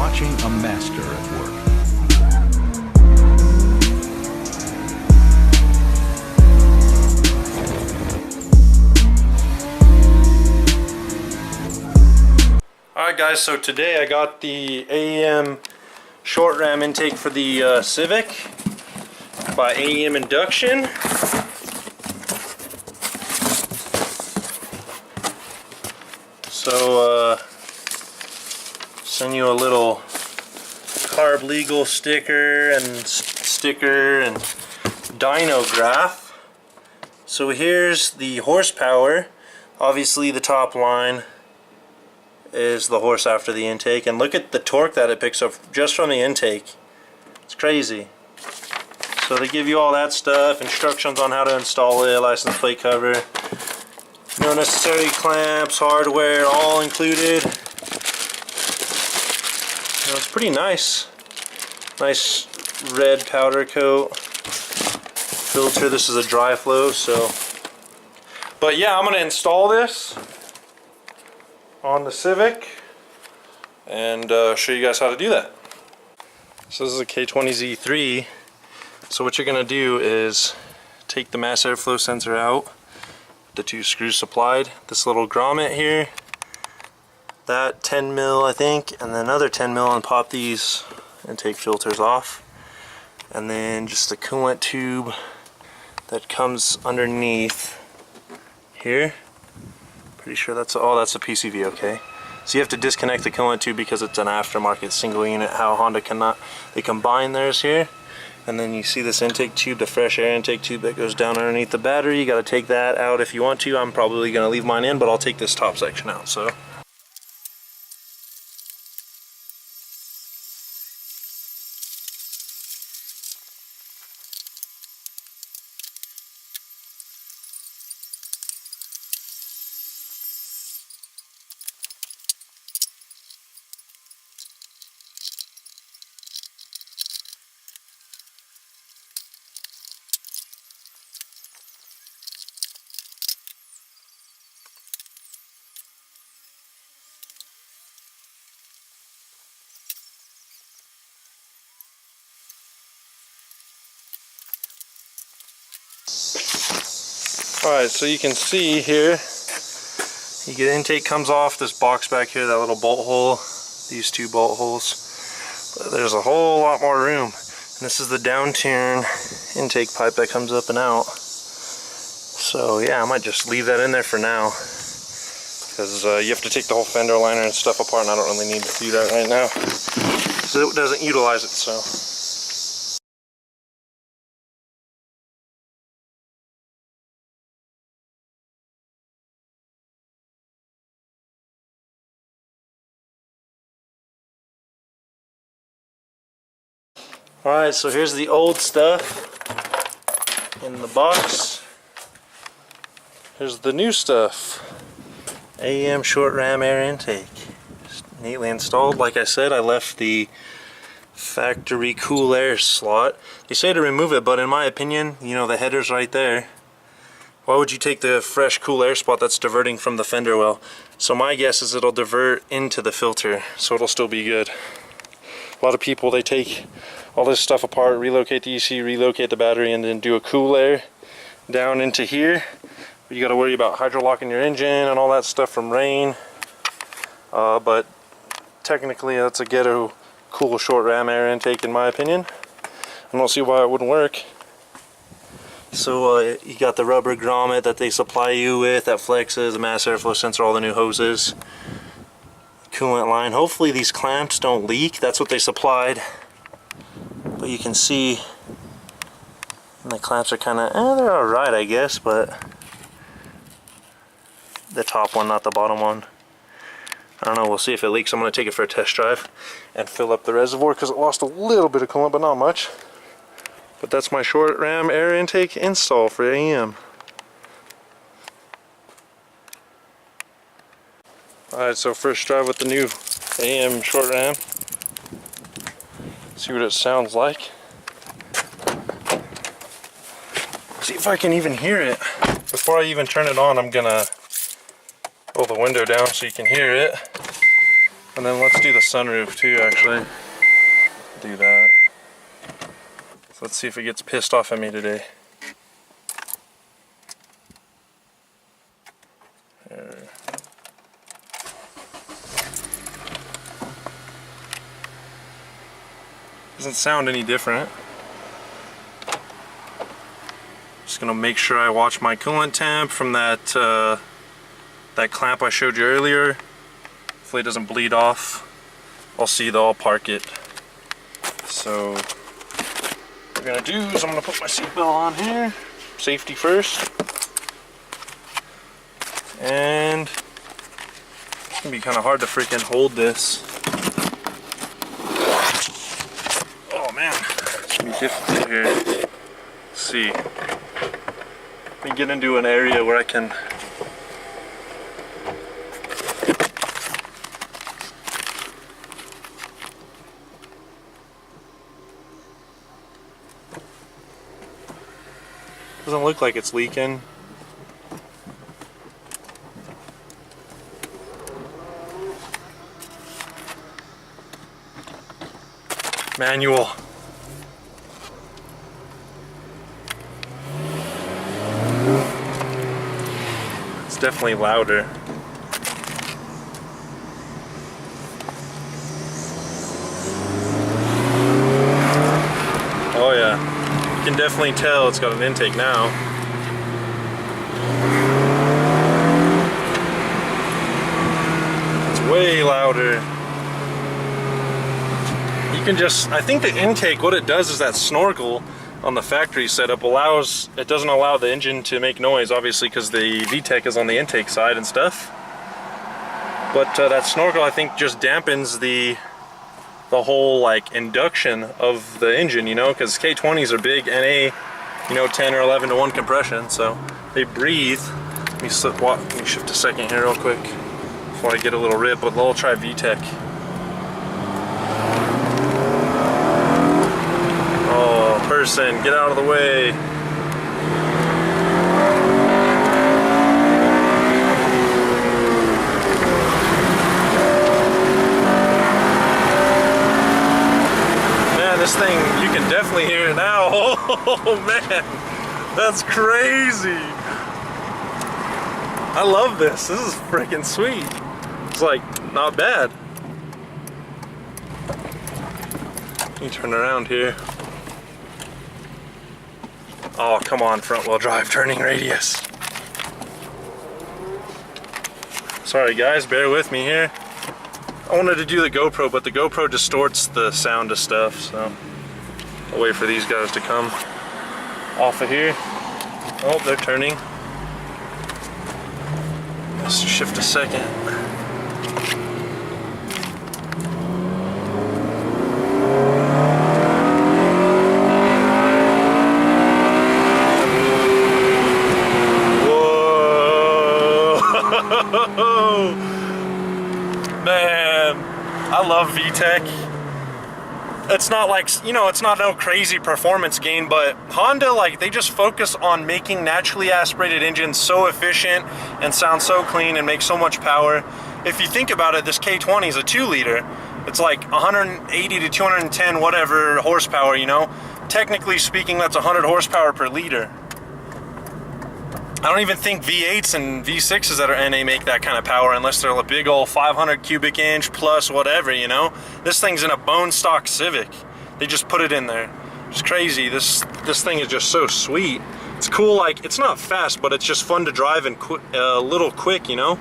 watching a master at work. Alright guys, so today I got the AEM short ram intake for the Civic by AEM induction. So send you a little carb legal sticker and dyno graph. So here's the horsepower. Obviously the top line is the horse after the intake, and look at the torque that it picks up just from the intake. It's crazy. So they give you all that stuff, instructions on how to install it, license plate cover, no necessary clamps, hardware, all included. It's pretty nice. Nice red powder coat filter. This is a dry flow, so. But yeah, I'm gonna install this on the Civic and show you guys how to do that. So this is a K20Z3. So what you're gonna do is take the mass airflow sensor out, the two screws supplied, this little grommet here, that 10 mil I think, and then another 10 mil, and pop these intake filters off, and then just the coolant tube that comes underneath here. Pretty sure that's a PCV, okay. So you have to disconnect the coolant tube because it's an aftermarket single unit. How Honda cannot, they combine theirs here. And then you see this intake tube, the fresh air intake tube that goes down underneath the battery. You got to take that out if you want to. I'm probably going to leave mine in, but I'll take this top section out. So. Alright, so you can see here, you get intake comes off this box back here, that little bolt hole, these two bolt holes. But there's a whole lot more room. And this is the down-turn intake pipe that comes up and out. So yeah, I might just leave that in there for now, because you have to take the whole fender liner and stuff apart, and I don't really need to do that right now, so it doesn't utilize it. So. Alright, so here's the old stuff in the box. Here's the new stuff. AEM short ram air intake. Just neatly installed. Like I said, I left the factory cool air slot. They say to remove it, but in my opinion, you know, the header's right there. Why would you take the fresh cool air spot that's diverting from the fender well? So my guess is it'll divert into the filter, so it'll still be good. A lot of people, they take all this stuff apart, relocate the EC, relocate the battery, and then do a cool air down into here. But you got to worry about hydrolocking your engine and all that stuff from rain. But technically that's a ghetto cool short ram air intake in my opinion. I don't see why it wouldn't work. So you got the rubber grommet that they supply you with that flexes, the mass airflow sensor, all the new hoses, coolant line. Hopefully these clamps don't leak. That's what they supplied. But you can see the clamps are kind of, they're alright I guess, but the top one, not the bottom one. I don't know, we'll see if it leaks. I'm going to take it for a test drive and fill up the reservoir because it lost a little bit of coolant, but not much. But that's my short ram air intake install for AEM. Alright, so first drive with the new AEM short ram. See what it sounds like. See if I can even hear it. Before I even turn it on, I'm gonna roll the window down so you can hear it. And then let's do the sunroof too, actually. Do that. So let's see if it gets pissed off at me today. There. Doesn't sound any different. Just gonna make sure I watch my coolant temp from that that clamp I showed you earlier. Hopefully it doesn't bleed off. I'll see though, I'll park it. So what we're gonna do is I'm gonna put my seatbelt on here. Safety first. And it's gonna be kind of hard to freaking hold this. Oh man, it's gonna be difficult here. Let's see. Let me get into an area where I can doesn't look like it's leaking. Manual. It's definitely louder. Oh yeah. You can definitely tell it's got an intake now. It's way louder. You can just, I think the intake, what it does is that snorkel on the factory setup it doesn't allow the engine to make noise, obviously, because the VTEC is on the intake side and stuff. But that snorkel, I think, just dampens the whole like induction of the engine, you know, because K20s are big NA, you know, 10 or 11 to 1 compression, so they breathe. Let me shift a second here real quick before I get a little rip, but we'll try VTEC. Oh, person, get out of the way. This thing, you can definitely hear it now. Oh man, that's crazy. I love this. This is freaking sweet. It's like not bad. Let me turn around here. Oh, come on, front wheel drive turning radius. Sorry guys, bear with me here. I wanted to do the GoPro, but the GoPro distorts the sound of stuff, so I'll wait for these guys to come off of here. Oh, they're turning. Let's shift a second. Whoa! Man, I love VTEC. It's not like, you know, it's not no crazy performance gain, but Honda, like, they just focus on making naturally aspirated engines so efficient and sound so clean and make so much power. If you think about it, this K20 is a 2-liter. It's like 180 to 210 whatever horsepower, you know. Technically speaking, that's 100 horsepower per liter. I don't even think V8s and V6s that are NA make that kind of power unless they're a big old 500 cubic inch plus whatever, you know. This thing's in a bone stock Civic. They just put it in there. It's crazy. This thing is just so sweet. It's cool, like, it's not fast, but it's just fun to drive and a little quick, you know.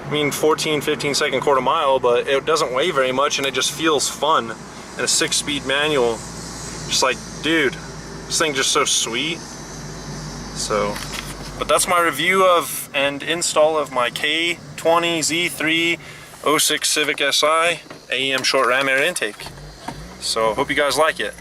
I mean, 14, 15 second quarter mile, but it doesn't weigh very much and it just feels fun. And a 6-speed manual. Just like, dude, this thing's just so sweet. So, but that's my review of and install of my K20 Z3 06 Civic Si AEM short ram air intake. So, hope you guys like it.